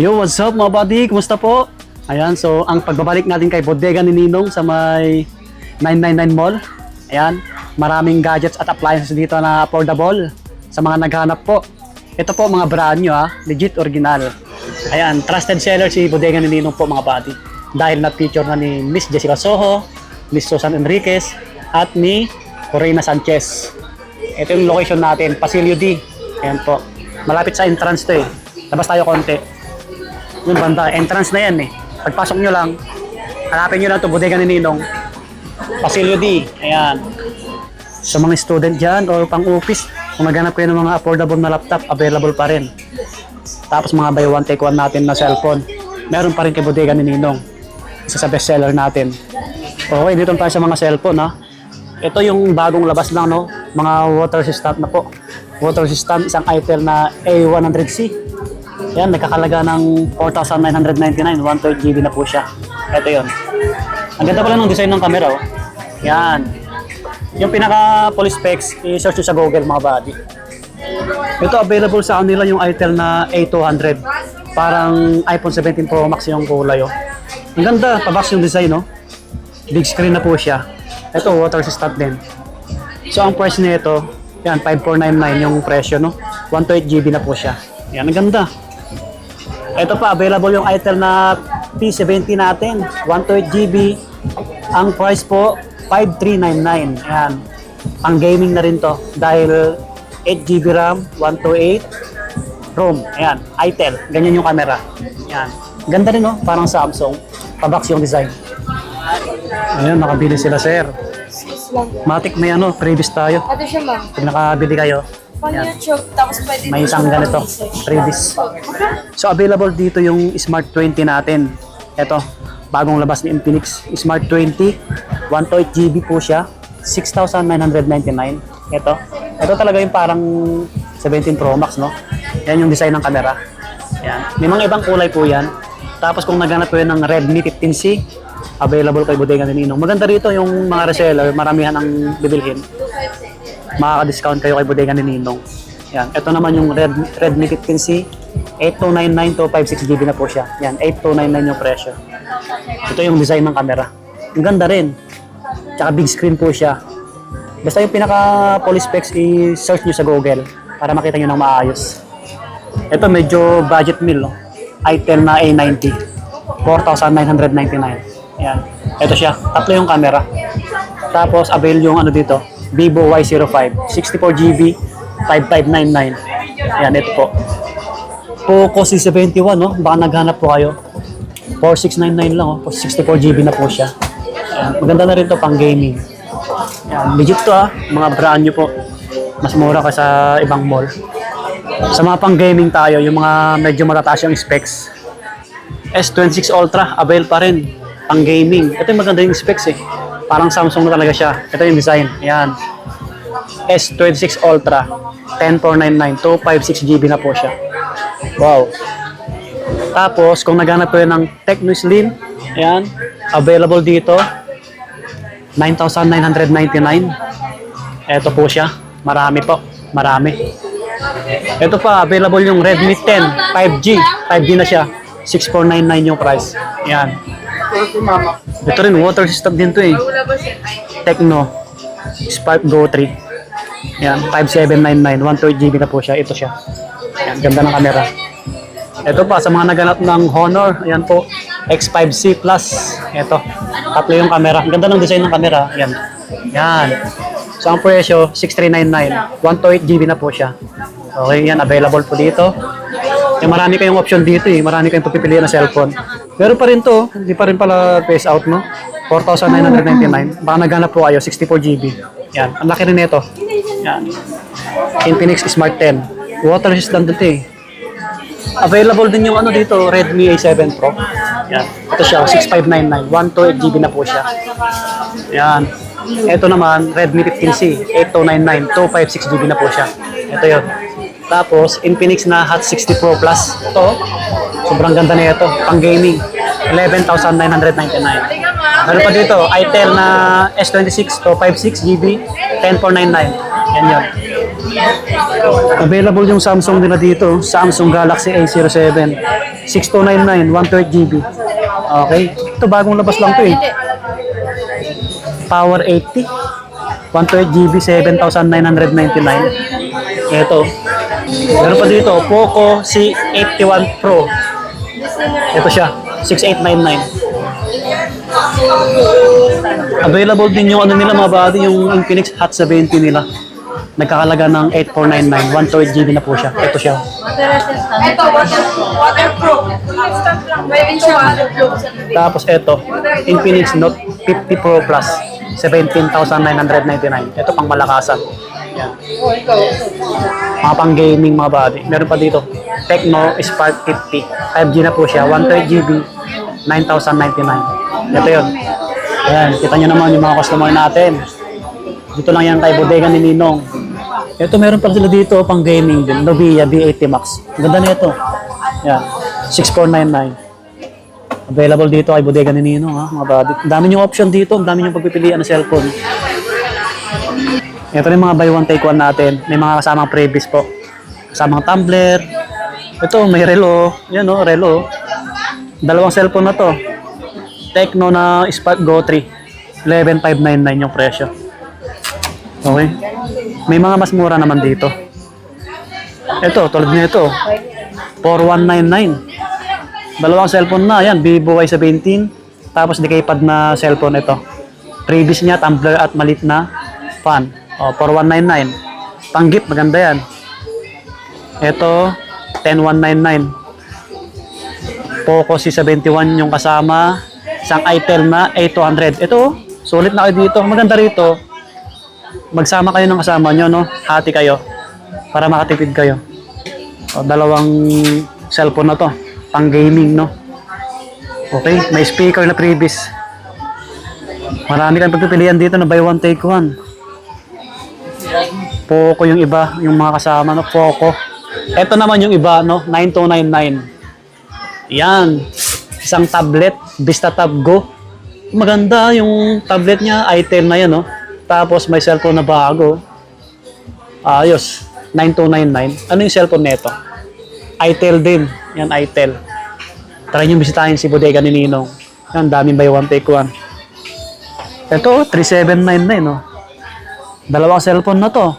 Yo, what's up mga buddy? Kumusta po? Ayan, so ang pagbabalik natin kay Bodega ni Ninong sa may 999 Mall. Ayan, maraming gadgets at appliances dito na affordable sa mga naghanap po. Ito po mga brand nyo legit original. Ayan, trusted seller si Bodega ni Ninong po mga buddy. Dahil na-feature na ni Miss Jessica Soho, Miss Susan Enriquez, at ni Corina Sanchez. Ito yung location natin, Pasilio D. Ayan po, malapit sa entrance to Labas tayo konti. Yung banda, entrance na yan Pagpasok nyo lang, hanapin nyo lang ito, Bodega ni Ninong. Pasilio D, ayan. Sa mga student dyan o pang-office, kung naghanap kayo ng mga affordable na laptop, available pa rin. Tapos mga buy one take one natin na cellphone, meron pa rin kay Bodega ni Ninong. Isa sa best seller natin. Okay, dito tayo sa mga cellphone Ito yung bagong labas lang mga water resistant na po. Water resistant, isang item na A100C. Yan, nagkakalaga ng 4,999, 128GB na po siya. Ito yun. Ang ganda pala ng design ng camera Yan. Yung pinaka full specs, i-search sa Google mga buddy. Ito available sa kanila yung item na A200. Parang iPhone 17 Pro Max yung kulay Ang ganda, tabas yung design Big screen na po siya. Ito, water resistant din. So ang price nito, yan, 5,499 yung presyo 128GB na po siya. Yan, ang ganda. Ito pa, available yung item na P70 natin, 128GB. Ang price po, 5,399. Ayan. Ang gaming na rin to dahil 8GB RAM, 128 ROM. Ayan, itel. Ganyan yung camera. Ayan. Ganda rin parang Samsung. Pabox yung design. Ayan, nakabili sila sir. Matic may previous tayo. Ito siya ma'am. Pag nakabili kayo, Pang YouTube, tapos pwede may isang ganito, previous. So available dito yung Smart 20 natin. Ito, bagong labas ni Infinix. Smart 20, 128GB po siya, 6,999. Ito talaga yung parang 17 Pro Max Yan yung design ng camera. Yan. May mga ibang kulay po yan. Tapos kung naghanap po yan ng Redmi 15C, available kay Bodega ni Ninong. Maganda rito yung mga reseller, maramihan ang bibilhin. Makaka-discount kayo kay Bodega ni Ninong. Yan. Ito naman yung Redmi 15C. 8299 to 56GB na po siya. Yan. 8299 yung presyo. Ito yung design ng camera. Ang ganda rin. Tsaka big screen po siya. Basta yung pinaka-full specs, i-search nyo sa Google para makita nyo ng maayos. Ito medyo budget meal. Itel na A90. 4,999. Yan. Ito siya. Tatlo yung camera. Tapos avail yung dito. Vivo Y05, 64GB, 5599. Ayan, ito po. Poco C71, baka naghanap po kayo. 4699 lang, 64GB na po siya. Ayan, maganda na rin to pang gaming. Ayan, legit to mga brand nyo po. Mas mura ka sa ibang mall. Sa mga pang gaming tayo, yung mga medyo matataas yung specs. S26 Ultra, avail pa rin. Pang gaming. Ito yung maganda yung specs Parang Samsung na talaga siya. Ito yung design. Ayan. S26 Ultra. 10,499. 256GB na po siya. Wow. Tapos, kung naghanap po yun ng Tecno Slim, ayan, available dito. 9,999. Ito po siya. Marami po. Marami. Ito pa, available yung Redmi 10 5G. 5G na siya. 6,499 yung price. Ayan. Ito rin, water resistant din to Tecno Spark Go 3. Yan, 5799, 128GB na po siya. Ito siya. Yan, ganda ng camera. Ito pa, sa mga naghanap ng Honor, ayan po, X5C Plus. Ito, tatlo yung camera. Ang ganda ng design ng camera. Yan. Yan. So, ang presyo, 6,399, 128GB na po siya. Okay, yan, available po dito. Marami kayong option dito marami kayong pagpipilian na cellphone. Pero pa rin to, hindi pa rin pala face out 4,999. Baka naghanap po kayo, 64GB. Yan, ang laki rin nito. Yan. Infinix Smart 10. Water resistant dito Available din yung dito, Redmi A7 Pro. Yan. Ito siya, 6,599. 128GB na po siya. Yan. Ito naman, Redmi 15C. 8299. 256GB na po siya. Ito yun. Tapos, Infinix na Hot 60 Pro Plus. Ito, sobrang ganda na ito. Pang gaming. 11,999. Ano pa dito? Itel na S26 to 56GB. 10,499. Yan yun. Available yung Samsung nila dito. Samsung Galaxy A07. 6299, 128GB. Okay. Ito bagong labas lang to eh. Power 80. 128GB, 7,999. Ito. Meron pa dito, Poco C81 Pro. Ito siya, 6899. Available din yung ano nila mga buddy, yung Infinix Hot 70 nila. Nagkakalaga ng 8499, 128GB na po siya. Ito siya. Ito, waterproof. Pwede siya waterproof. Tapos ito, Infinix Note 50 Pro Plus, 17,999. Ito pang malakasan. Yan. Mga pang gaming mga buddy. Meron pa dito, Tecno Spark 50. 5G na po siya, 128GB, 9,099. Ito yun. Ayan, kita nyo naman yung mga customer natin. Dito lang yan kay Bodega ni Ninong. Ito meron pa sila dito pang gaming din. Nubia B80 Max. Ang ganda nito. Yan. 6499. Available dito kay Bodega ni Ninong ha, mga buddy. Ang dami yung option dito. Ang dami yung pagpipilian ng cellphone. Ito na yung mga buy one take one natin. May mga kasamang previous po. Kasamang tumbler. Ito may relo. Yan o, relo. Dalawang cellphone na to. Tecno na Spark Go 3. 11,599 yung presyo. Okay. May mga mas mura naman dito. Ito, tulad nito. 4,199. Dalawang cellphone na. Yan, Vivo Y17. Tapos decaypad na cellphone ito. Previous niya, tumbler at malit na fan. O, 4,199. Pang-gift, maganda yan. Ito, 10,199. Poco C71 yung kasama. Isang Itel na A200. Ito, sulit na kayo dito. Maganda rito. Magsama kayo ng kasama nyo, no? Hati kayo. Para makatipid kayo. O, dalawang cellphone na to. Pang gaming, no? Okay, may speaker na previous. Marami kang pagpipilian dito na buy one take one. Poco yung iba, yung mga kasama, no? Poco. Ito naman yung iba, no? 9299. Yan. Isang tablet, Vista Tab Go. Maganda yung tablet niya, Itel na yan, no? Tapos may cellphone na bago. Ayos. 9299. Ano yung cellphone nito? Itel din. Yan, Itel. Try nyo bisitahin si Bodega ni Ninong. Yan, daming buy one take one. Ito, 3799, no? Dalawang cellphone na to.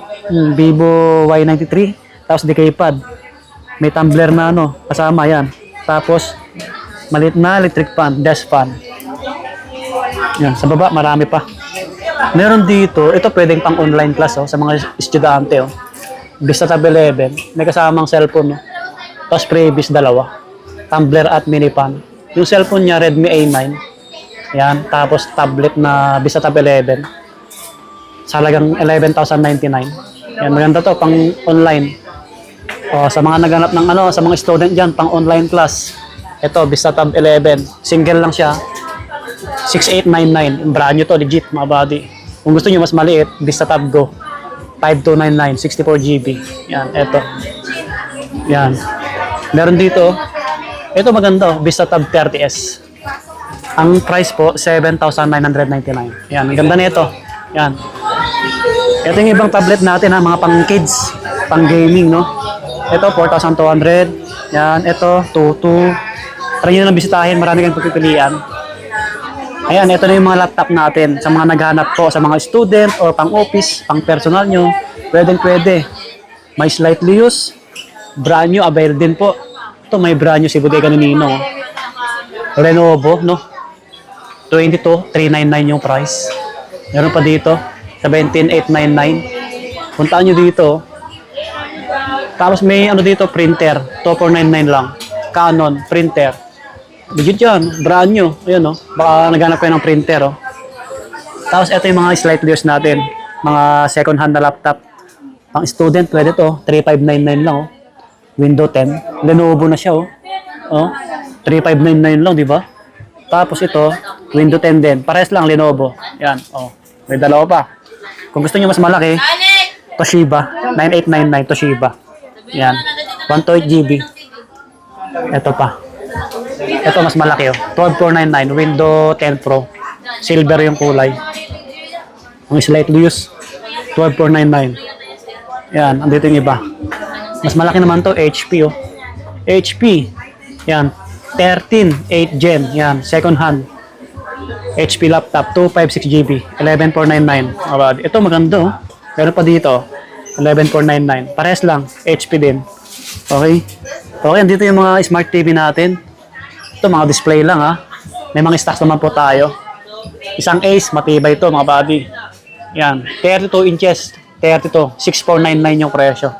Vivo Y93. Tapos decaypad. May tumbler na, ano, kasama yan. Tapos, maliit na electric fan, desk fan. Yan, sa baba, marami pa. Meron dito, ito pwedeng pang online class, oh, sa mga estudyante, oh. Vista Tab 11, may kasamang cellphone, oh. Tapos previous dalawa. Tumbler at mini fan. Yung cellphone niya, Redmi A9. Yan, tapos tablet na Vista Tab 11. Sa halagang 11,099. Yan, maganda to, pang online. O, sa mga naghanap ng ano, sa mga student dyan, pang online class. Ito, Vista Tab 11. Single lang siya. 6899. Brand new to, legit, mga buddy. Kung gusto nyo mas maliit, Vista Tab Go. 5299, 64GB. Yan, ito. Yan. Meron dito. Ito maganda, Vista Tab 30S. Ang price po, 7,999. Yan, ang ganda nito. Yan. Ito yung ibang tablet natin, ha, mga pang kids, pang gaming, no? Ito, 4,200. Yan, ito, 22. Try nyo lang bisitahin, marami kang pagpipilian. Ayan, ito na yung mga laptop natin. Sa mga naghahanap po, sa mga student or pang office, pang personal nyo, pwede. May slightly used, brand new, available din po. Ito, may brand new si Bodega ni Ninong. Lenovo, no? 22,399 yung price. Meron pa dito, 17,899. Puntaan nyo dito. Tapos may ano dito, printer, 2499 lang. Canon, printer. Legit yan, brand new. Ayan, oh. Baka naghanap kayo ng printer, oh. Tapos ito yung mga slightly used natin. Mga second hand na laptop. Pang student, pwede to. 3,599 lang, oh. Windows 10. Lenovo na siya, oh. Oh, 3,599 lang, di ba? Tapos ito, Windows 10 din. Parehas lang, Lenovo. Yan, oh. May dalawa pa. Kung gusto niyo mas malaki, Toshiba. 9899 Toshiba. Yan. 128GB. Ito pa. Ito mas malaki, oh. 12,499 Windows 10 Pro. Silver yung kulay. Ang slightly used, 12,499. Yan, andito yung iba. Mas malaki naman to, HP oh. HP. Yan, 13, 8 Gen. Yan, second hand. HP laptop, 256GB, 11499. Ito maganda oh. Meron pa dito, 11499. Parehas lang, HP din. Okay? Okay, andito yung mga smart TV natin. Ito, mga display lang ha. May mga stocks naman po tayo. Isang Ace, matibay ito mga buddy. Yan, 32 inches, 32, 6499 yung presyo.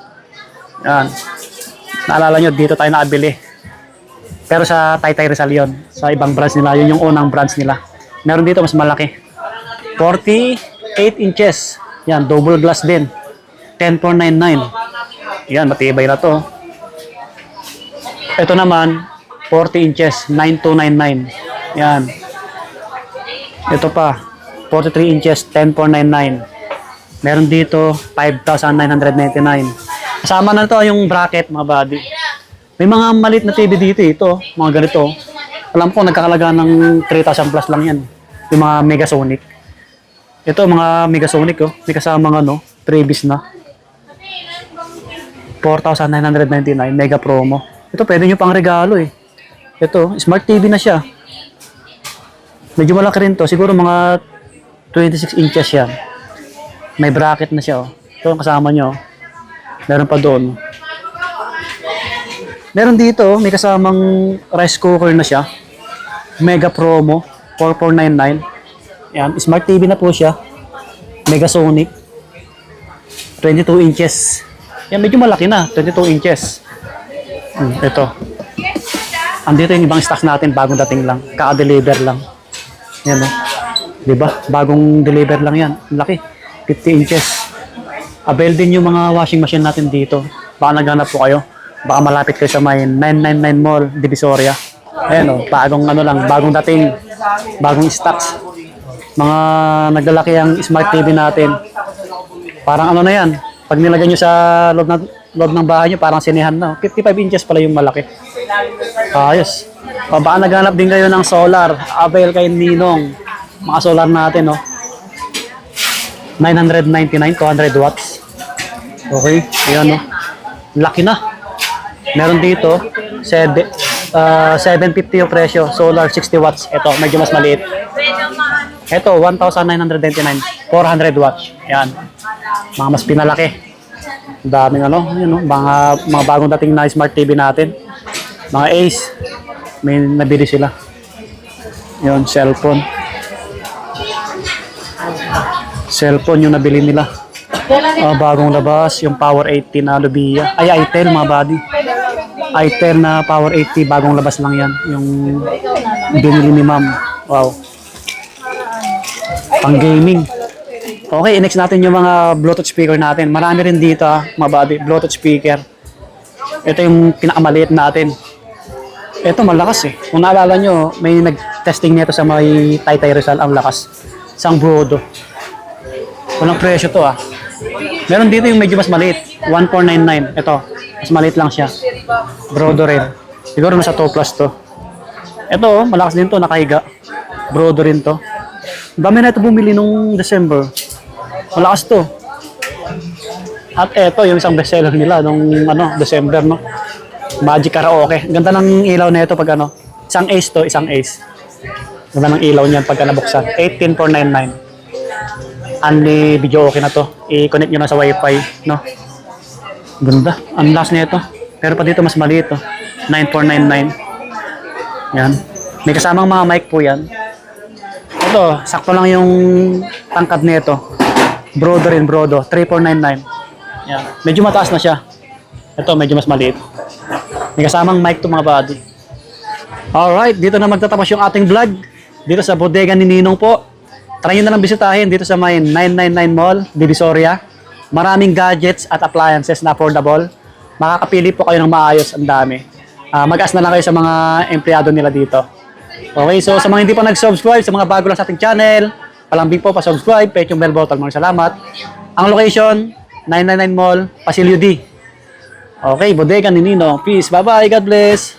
Yan. Naalala nyo, dito tayo nakabili. Pero sa Taytay Rizal yun. Sa ibang branch nila, yun yung unang branch nila. Meron dito mas malaki. 48 inches. Yan, double glass din. 10499. Yan, matibay na to. Ito naman, 40 inches, 9299. Yan. Ito pa, 43 inches, 10499. Meron dito, 5,999. Kasama na to yung bracket, mga buddy. May mga maliit na TV dito, ito, mga ganito. Alam ko, nagkakalaga ng 3,000 plus lang yan. Yung mga Megasonic. Ito, mga Megasonic, oh. May kasamang ano, previous na. 4,999, mega promo. Ito, pwede nyo pang regalo eh. Ito, smart TV na siya. Medyo malaki rin to. Siguro mga 26 inches yan. May bracket na siya, oh. Ito, kasama nyo. Meron pa doon. Meron dito, may kasamang rice cooker na siya. Mega promo, 4499. Yan, smart TV na po siya. Megasonic. 22 inches. Yan, medyo malaki na, 22 inches. Ito. Andito yung ibang stocks natin, bagong dating lang. Kaka-deliver lang. Yan, oh. Diba? Bagong deliver lang yan. Laki. 50 inches. Avail din yung mga washing machine natin dito. Baka naghanap po kayo. Baka malapit kayo sa may 999 Mall, Divisoria. Ayan o, bagong ano lang, bagong dating, bagong stocks. Mga naglalaki ang smart TV natin. Parang ano na yan, pag nilagay nyo sa loob ng bahay nyo, parang sinehan na. 55 inches pala yung malaki. Ayos. O, baka naghanap din kayo ng solar. Avail kay Ninong. Mga solar natin, no? 999, 200 watts. Okay, ayan, no? Laki na. Meron dito, 750 yung presyo. Solar, 60 watts. Ito, medyo mas maliit. Ito, 1,999, 400 watts. Ayan. Mga mas pinalaki. Daming ano, yun, no? Mga bagong dating na smart TV natin. Mga Ace. May nabili sila. Yun, cellphone. Cellphone yung nabili nila. Bagong labas, yung Power 80 na Lubia. Ay, itel mga buddy. itel na Power 80, bagong labas lang yan. Yung binili ni ma'am. Wow. Pang gaming. Okay, next natin yung mga Bluetooth speaker natin. Marami rin dito mga buddy, Bluetooth speaker. Ito yung pinakamaliit natin. Ito malakas eh. Kung naalala nyo, may nag-testing nito sa may Taytay Rizal, ang lakas. Isang Brodo. Walang presyo to Meron dito yung medyo mas maliit, 1499. Ito, mas maliit lang siya. Brodo rin. Siguro nasa 2 plus to. Ito, malakas din to, nakahiga. Brodo rin to. Dami na ito bumili nung December. Malakas to. At ito, yung isang bestseller nila nung December, no? Magic Karaoke. Ganda ng ilaw na ito pag Isang Ace to, isang Ace. Ganda ng ilaw niyan pagka nabuksan. 18,499. Only video okay na to. I-connect nyo na sa wifi, no? Ganda. Ang last na ito. Pero pa dito mas maliit, 9,499. Yan. May kasamang mga mic po yan. Ito, sakto lang yung tangkad nito. Brodo rin, Brodo. 3,499. Yan. Medyo mataas na siya. Ito, medyo mas maliit. May kasamang mic to mga buddy. Alright, dito na magtatapos yung ating vlog. Dito sa bodega ni Ninong po. Try nyo na lang bisitahin dito sa may 999 Mall, Divisoria. Maraming gadgets at appliances na affordable. Makakapili po kayo ng maayos, ang dami. Mag-ask na lang kayo sa mga empleyado nila dito. Okay, so sa mga hindi pa nag-subscribe, sa mga bago lang sa ating channel, palambing po pa-subscribe, pahit yung bell button. Maraming salamat. Ang location, 999 Mall, Pasilio D. Okay, bodega ni Ninong. Peace, bye-bye, God bless.